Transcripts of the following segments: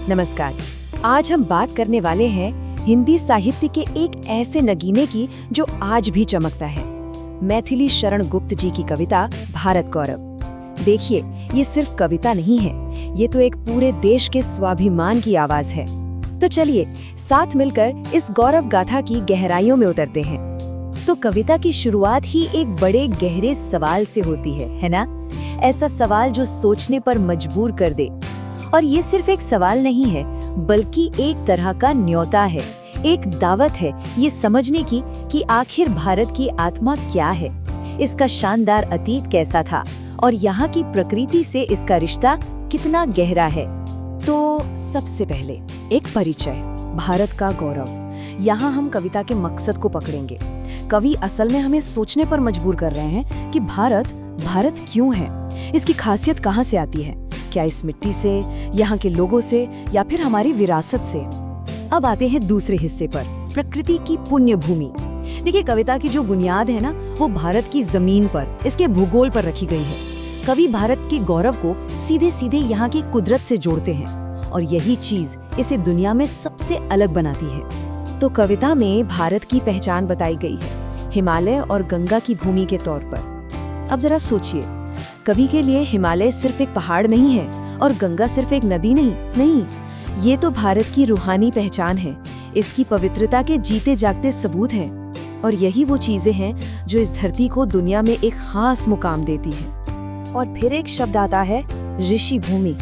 नमस्कार। आज हम बात करने वाले हैं हिंदी साहित्य के एक ऐसे नगीने की जो आज भी चमकता है। मैथिली शरण गुप्त जी की कविता भारत गौरव। देखिए, ये सिर्फ कविता नहीं है, ये तो एक पूरे देश के स्वाभिमान की आवाज है। तो चलिए साथ मिलकर इस गौरव गाथा की गहराइयों में उतरते हैं। तो कविता की शुरुआत ही एक बड़े गहरे सवाल से होती है ना? ऐसा सवाल जो सोचने पर मजबूर कर दे। और ये सिर्फ एक सवाल नहीं है, बल्कि एक तरह का न्योता है, एक दावत है ये समझने की कि आखिर भारत की आत्मा क्या है, इसका शानदार अतीत कैसा था और यहाँ की प्रकृति से इसका रिश्ता कितना गहरा है। तो सबसे पहले एक परिचय, भारत का गौरव। यहाँ हम कविता के मकसद को पकड़ेंगे। कवि असल में हमें सोचने पर मजबूर कर रहे हैं कि भारत क्यों है, इसकी खासियत कहाँ से आती है, क्या इस मिट्टी से, यहाँ के लोगों से, या फिर हमारी विरासत से। अब आते हैं दूसरे हिस्से पर, प्रकृति की पुण्य भूमि। देखिए, कविता की जो बुनियाद है ना, वो भारत की जमीन पर, इसके भूगोल पर रखी गई है। कवि भारत के गौरव को सीधे सीधे यहाँ की कुदरत से जोड़ते हैं और यही चीज इसे दुनिया में सबसे अलग बनाती है। तो कविता में भारत की पहचान बताई गई है, हिमालय और गंगा की भूमि के तौर पर। अब जरा सोचिए, कवि के लिए हिमालय सिर्फ एक पहाड़ नहीं है और गंगा सिर्फ एक नदी नहीं, ये तो भारत की रूहानी पहचान है, इसकी पवित्रता के जीते जागते सबूत हैं। और यही वो चीजें हैं जो इस धरती को दुनिया में एक खास मुकाम देती हैं। और फिर एक शब्द आता है, ऋषि भूमि।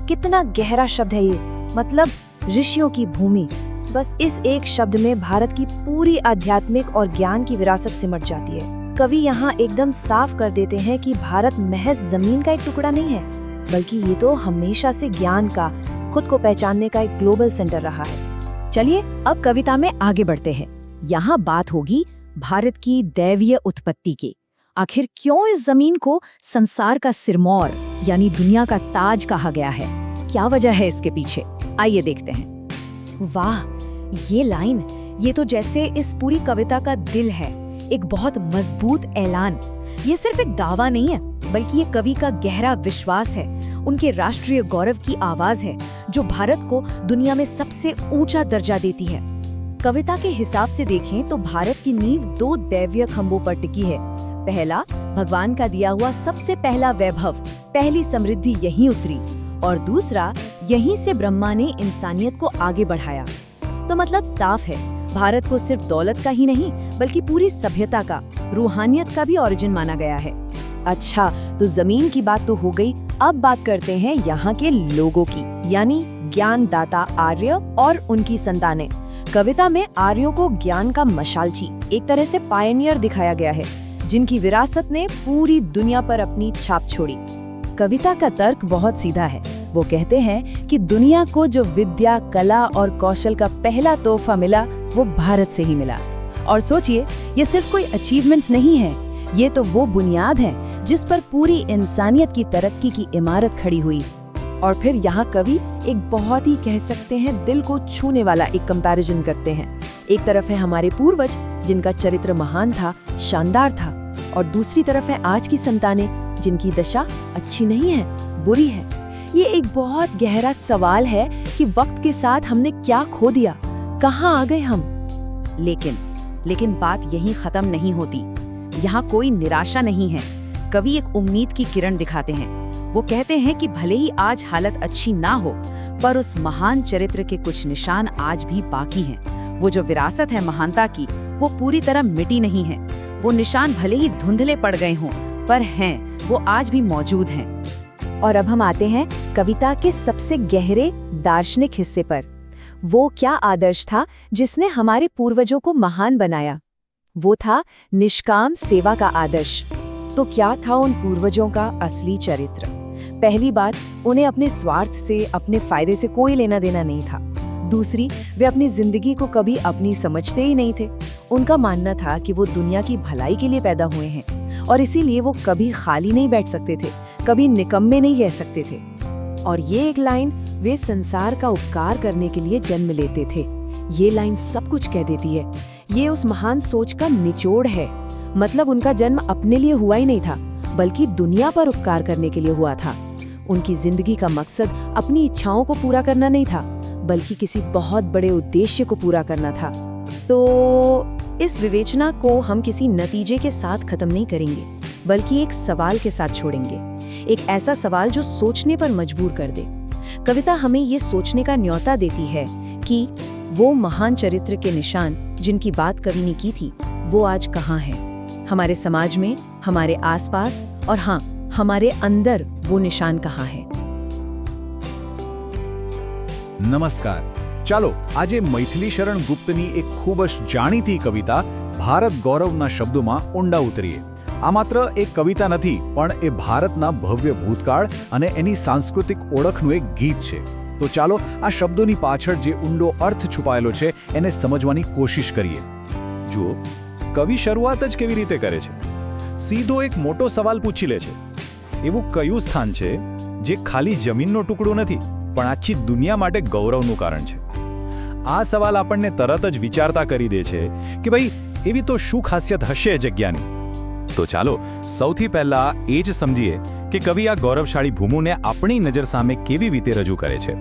कितना गहरा शब्द है ये, मतलब ऋषियों की भूमि। बस इस एक शब्द में भारत की पूरी आध्यात्मिक और ज्ञान की विरासत सिमट जाती है। कवि यहाँ एकदम साफ कर देते हैं कि भारत महज जमीन का एक टुकड़ा नहीं है, बल्कि ये तो हमेशा से ज्ञान का, खुद को पहचानने का एक ग्लोबल सेंटर रहा है। चलिए अब कविता में आगे बढ़ते हैं। यहाँ बात होगी भारत की दैवीय उत्पत्ति की। आखिर क्यों इस जमीन को संसार का सिरमौर यानी दुनिया का ताज कहा गया है? क्या वजह है इसके पीछे? आइए देखते हैं। वाह, ये लाइन, ये तो जैसे इस पूरी कविता का दिल है, एक बहुत मजबूत ऐलान। ये सिर्फ एक दावा नहीं है, बल्कि ये कवि का गहरा विश्वास है, उनके राष्ट्रीय गौरव की आवाज है जो भारत को दुनिया में सबसे ऊंचा दर्जा देती है। कविता के हिसाब से देखें तो भारत की नींव दो दैवीय खंभों पर टिकी है। पहला, भगवान का दिया हुआ सबसे पहला वैभव, पहली समृद्धि यहीं उतरी, और दूसरा, यहीं से ब्रह्मा ने इंसानियत को आगे बढ़ाया। तो मतलब साफ है, भारत को सिर्फ दौलत का ही नहीं, बल्कि पूरी सभ्यता का, रूहानियत का भी ओरिजिन माना गया है। अच्छा, तो जमीन की बात तो हो गई, अब बात करते हैं यहाँ के लोगों की, यानी ज्ञानदाता आर्य और उनकी संतानें। कविता में आर्यों को ज्ञान का मशालची, एक तरह से पायनियर दिखाया गया है, जिनकी विरासत ने पूरी दुनिया पर अपनी छाप छोड़ी। कविता का तर्क बहुत सीधा है। वो कहते हैं कि दुनिया को जो विद्या, कला और कौशल का पहला तोहफा मिला, वो भारत से ही मिला। और सोचिए, ये सिर्फ कोई अचीवमेंट्स नहीं है, ये तो वो बुनियाद है जिस पर पूरी इंसानियत की तरक्की की इमारत खड़ी हुई। और फिर यहाँ कवि एक बहुत ही, कह सकते हैं, दिल को छूने वाला एक कंपैरिजन करते हैं। एक तरफ है हमारे पूर्वज, जिनका चरित्र महान था, शानदार था, और दूसरी तरफ है आज की संतानें, जिनकी दशा अच्छी नहीं है, बुरी है। ये एक बहुत गहरा सवाल है कि वक्त के साथ हमने क्या खो दिया, कहाँ आ गए हम। लेकिन बात यहीं खत्म नहीं होती। यहाँ कोई निराशा नहीं है। कवि एक उम्मीद की किरण दिखाते हैं। वो कहते हैं कि भले ही आज हालत अच्छी ना हो, पर उस महान चरित्र के कुछ निशान आज भी बाकी हैं। वो जो विरासत है महानता की, वो पूरी तरह मिटी नहीं है। वो निशान भले ही धुंधले पड़ गए हों, पर हैं, वो आज भी मौजूद हैं। और अब हम आते हैं कविता के सबसे गहरे दार्शनिक हिस्से पर। वो क्या आदर्श था जिसने हमारे पूर्वजों को महान बनाया? वो था निष्काम सेवा का आदर्श। तो क्या था उन पूर्वजों का असली चरित्र? पहली बात, उन्हें अपने स्वार्थ से, अपने फायदे से कोई लेना देना नहीं था। दूसरी, वे अपनी जिंदगी को कभी अपनी समझते ही नहीं थे। उनका मानना था कि वो दुनिया की भलाई के लिए पैदा हुए हैं और इसीलिए वो कभी खाली नहीं बैठ सकते थे, कभी निकम्मे नहीं कह सकते थे। और ये एक लाइन, वे संसार का उपकार करने के लिए जन्म लेते थे, ये लाइन सब कुछ कह देती है। ये उस महान सोच का निचोड़ है। मतलब उनका जन्म अपने लिए हुआ ही नहीं था, बल्कि दुनिया पर उपकार करने के लिए हुआ था। उनकी जिंदगी का मकसद अपनी इच्छाओं को पूरा करना नहीं था, बल्कि किसी बहुत बड़े उद्देश्य को पूरा करना था। तो इस विवेचना को हम किसी नतीजे के साथ खत्म नहीं करेंगे, बल्कि एक सवाल के साथ छोड़ेंगे, एक ऐसा सवाल जो सोचने पर मजबूर कर दे। कविता हमें ये सोचने का न्योता देती है कि वो महान चरित्र के निशान जिनकी बात कवि ने की थी, वो आज कहाँ हैं? हमारे समाज में, हमारे आसपास, और हाँ, हमारे अंदर वो निशान कहाँ हैं? નમસ્કાર. ચાલો આજે મૈથિલી શરણ ગુપ્તની એક ખૂબ જ જાણીતી કવિતા ભારત ગૌરવના શબ્દોમાં ઊંડા ઉતરીએ. આ માત્ર એક કવિતા નથી, પણ એ ભારતના ભવ્ય ભૂતકાળ અને એની સાંસ્કૃતિક ઓળખનું એક ગીત છે. તો ચાલો આ શબ્દોની પાછળ જે ઊંડો અર્થ છુપાયેલો છે એને સમજવાની કોશિશ કરીએ. જુઓ, કવિ શરૂઆત જ કેવી રીતે કરે છે? સીધો એક મોટો સવાલ પૂછી લે છે. એવું કયું સ્થાન છે જે ખાલી જમીનનો ટુકડો નથી, પણ આખી દુનિયા માટે ગૌરવનું કારણ છે? આ સવાલ આપણને તરત જ વિચારતા કરી દે છે કે ભાઈ, એવી તો શું ખાસિયત હશે એ જગ્યાની? તો ચાલો સૌથી પહેલા એ જ સમજીએ કે કવિ આ ગૌરવશાળી ભૂમિને આપણી નજર સામે કેવી રીતે રજૂ કરે છે.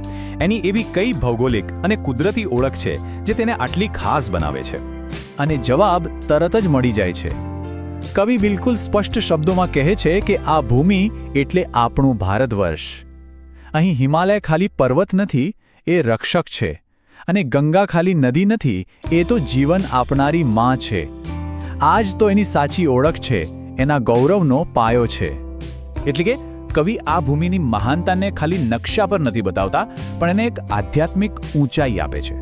એની એવી કઈ ભૌગોલિક અને કુદરતી ઓળખ છે જે તેને આટલી ખાસ બનાવે છે? અને જવાબ તરત જ મળી જાય છે. કવિ બિલકુલ સ્પષ્ટ શબ્દોમાં કહે છે કે આ ભૂમિ એટલે આપણું ભારતવર્ષ. અહીં હિમાલય ખાલી પર્વત નથી, એ રક્ષક છે. અને ગંગા ખાલી નદી નથી, એ તો જીવન આપનારી માં છે. આ જ તો એની સાચી ઓળખ છે, એના ગૌરવનો પાયો છે. એટલે કે કવિ આ ભૂમિની મહાનતાને ખાલી નકશા પર નથી બતાવતા, પણ એને એક આધ્યાત્મિક ઊંચાઈ આપે છે.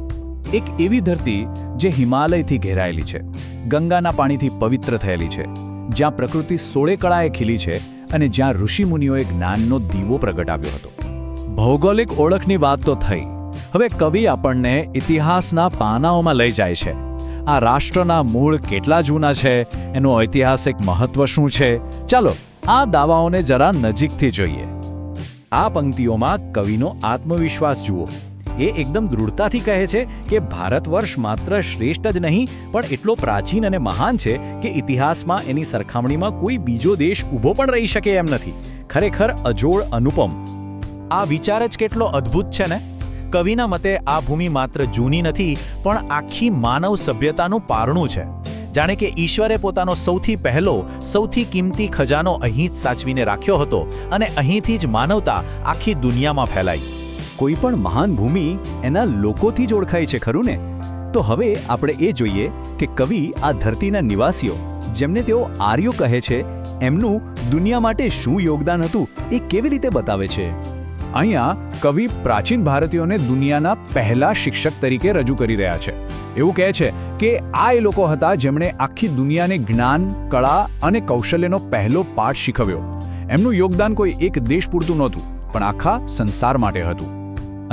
એક એવી ધરતી જે હિમાલયથી ઘેરાયેલી છે, ગંગાના પાણીથી પવિત્ર થયેલી છે, જ્યાં પ્રકૃતિ સોળે કળાએ ખીલી છે અને જ્યાં ઋષિમુનિઓએ જ્ઞાનનો દીવો પ્રગટાવ્યો હતો. ભૌગોલિક ઓળખની વાત તો થઈ. હવે કવિ આપણને ઇતિહાસના પાનાઓમાં લઈ જાય છે. આ રાષ્ટ્રના મૂળ કેટલા જૂના છે, એનું ઐતિહાસિક મહત્વ શું છે? ચાલો આ દાવાઓને જરા નજીકથી જોઈએ. આ પંક્તિઓમાં કવિનો આત્મવિશ્વાસ જુઓ. એ એકદમ દૃઢતાથી કહે છે કે ભારતવર્ષ માત્ર શ્રેષ્ઠ જ નહીં, પણ એટલો પ્રાચીન અને મહાન છે કે ઇતિહાસમાં એની સરખામણીમાં કોઈ બીજો દેશ ઊભો પણ રહી શકે એમ નથી. ખરેખર અજોડ, અનુપમ. આ વિચાર જ કેટલો અદ્ભુત છે ને! કવિના મતે આ ભૂમિ માત્ર જૂની નથી, પણ આખી માનવ સભ્યતાનું પારણું છે. જાણે કે ઈશ્વરે પોતાનો સૌથી પહેલો, સૌથી કિંમતી ખજાનો અહીં જ સાચવીને રાખ્યો હતો અને અહીંથી જ માનવતા આખી દુનિયામાં ફેલાઈ. કોઈ પણ મહાન ભૂમિ એના લોકોથી જ ઓળખાય છે, ખરું ને? તો હવે આપણે એ જોઈએ કે કવિ આ ધરતીના નિવાસીઓ, જેમને તેઓ આર્યો કહે છે, એમનું દુનિયા માટે શું યોગદાન હતું એ કેવી રીતે બતાવે છે. અહીંયા કવિ પ્રાચીન ભારતીયોને દુનિયાના પહેલા શિક્ષક તરીકે રજૂ કરી રહ્યા છે. એવું કહે છે કે આ એ લોકો હતા જેમણે આખી દુનિયાને જ્ઞાન, કળા અને કૌશલ્યનો પહેલો પાઠ શીખવ્યો. એમનું યોગદાન કોઈ એક દેશ પૂરતું નહોતું, પણ આખા સંસાર માટે હતું.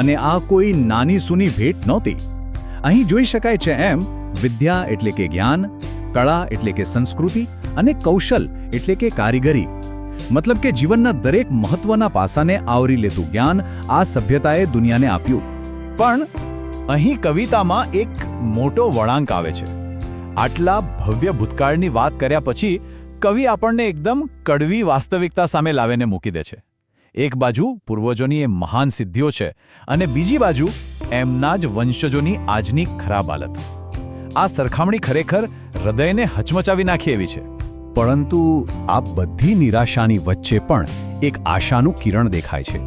અને આ કોઈ નાની સૂની ભેટ નહોતી. અહીં જોઈ શકાય છે એમ, વિદ્યા એટલે કે જ્ઞાન, કળા એટલે કે સંસ્કૃતિ, અને કૌશલ એટલે કે કારીગરી. મતલબ કે જીવનના દરેક મહત્વના પાસાને આવરી લેતું જ્ઞાન આ સભ્યતાએ દુનિયાને આપ્યું. પણ અહીં કવિતામાં એક મોટો વળાંક આવે છે. આટલા ભવ્ય ભૂતકાળની વાત કર્યા પછી કવિ આપણને એકદમ કડવી વાસ્તવિકતા સામે લાવીને મૂકી દે છે. એક બાજુ પૂર્વજોની એ મહાન સિદ્ધિઓ છે, અને બીજી બાજુ એમના જ વંશજોની આજની ખરાબ હાલત. આ સરખામણી ખરેખર હૃદયને હચમચાવી નાખી એવી છે. પરંતુ આ બધી નિરાશાની વચ્ચે પણ એક આશાનું કિરણ દેખાય છે.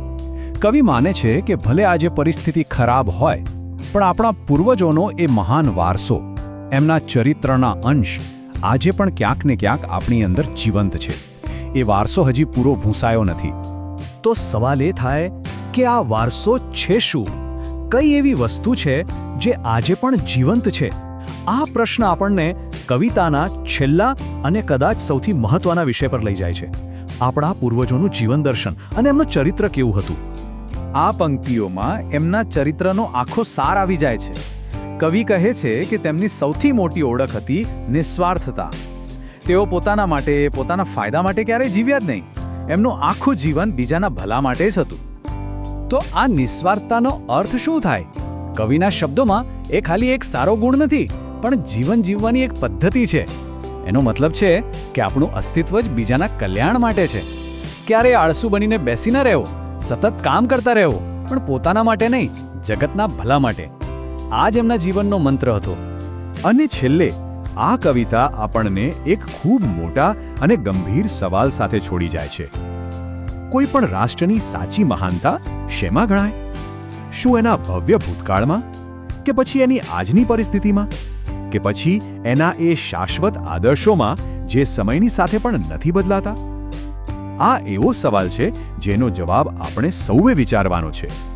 કવિ માને છે કે ભલે આજે પરિસ્થિતિ ખરાબ હોય, પણ આપણા પૂર્વજોનો એ મહાન વારસો, એમના ચરિત્રના અંશ આજે પણ ક્યાંક ને ક્યાંક આપણી અંદર જીવંત છે. એ વારસો હજી પૂરો ભૂંસાયો નથી. તો સવાલ એ થાય કે આ વારસો છે શું? કઈ એવી વસ્તુ છે જે આજે પણ જીવંત છે? આ પ્રશ્ન આપણને કવિતાના છેલ્લા અને કદાચ સૌથી મહત્વના વિષય પર લઈ જાય છે. આપણા પૂર્વજોનું જીવન દર્શન અને એમનું ચરિત્ર કેવું હતું. આ પંક્તિઓમાં એમના ચરિત્રનો આખો સાર આવી જાય છે. કવિ કહે છે કે તેમની સૌથી મોટી ઓળખ હતી નિસ્વાર્થતા. તેઓ પોતાના માટે, પોતાના ફાયદા માટે ક્યારેય જીવ્યા જ નહીં. એમનું આખું જીવન બીજાના ભલા માટે જ હતું. તો આ નિસ્વાર્થતાનો અર્થ શું થાય? કવિના શબ્દોમાં એ ખાલી એક સારો ગુણ નથી, પણ જીવન જીવવાની એક પદ્ધતિ છે. એનો મતલબ છે કે આપણું અસ્તિત્વ જ બીજાના કલ્યાણ માટે છે. ક્યારેય આળસુ બનીને બેસી ન રહેવો, સતત કામ કરતા રહેવું, પણ પોતાના માટે નહીં, જગતના ભલા માટે. આ જ એમના જીવનનો મંત્ર હતો. અને છેલ્લે આ કવિતા આપણને એક ખૂબ મોટા અને ગંભીર સવાલ સાથે છોડી જાય છે. કોઈ પણ રાષ્ટ્રની સાચી મહાનતા શેમાં ગણાય? શું એના ભવ્ય ભૂતકાળમાં, કે પછી એની આજની પરિસ્થિતિમાં, કે પછી એના એ શાશ્વત આદર્શોમાં જે સમયની સાથે પણ નથી બદલાતા? આ એવો સવાલ છે જેનો જવાબ આપણે સૌએ વિચારવાનો છે.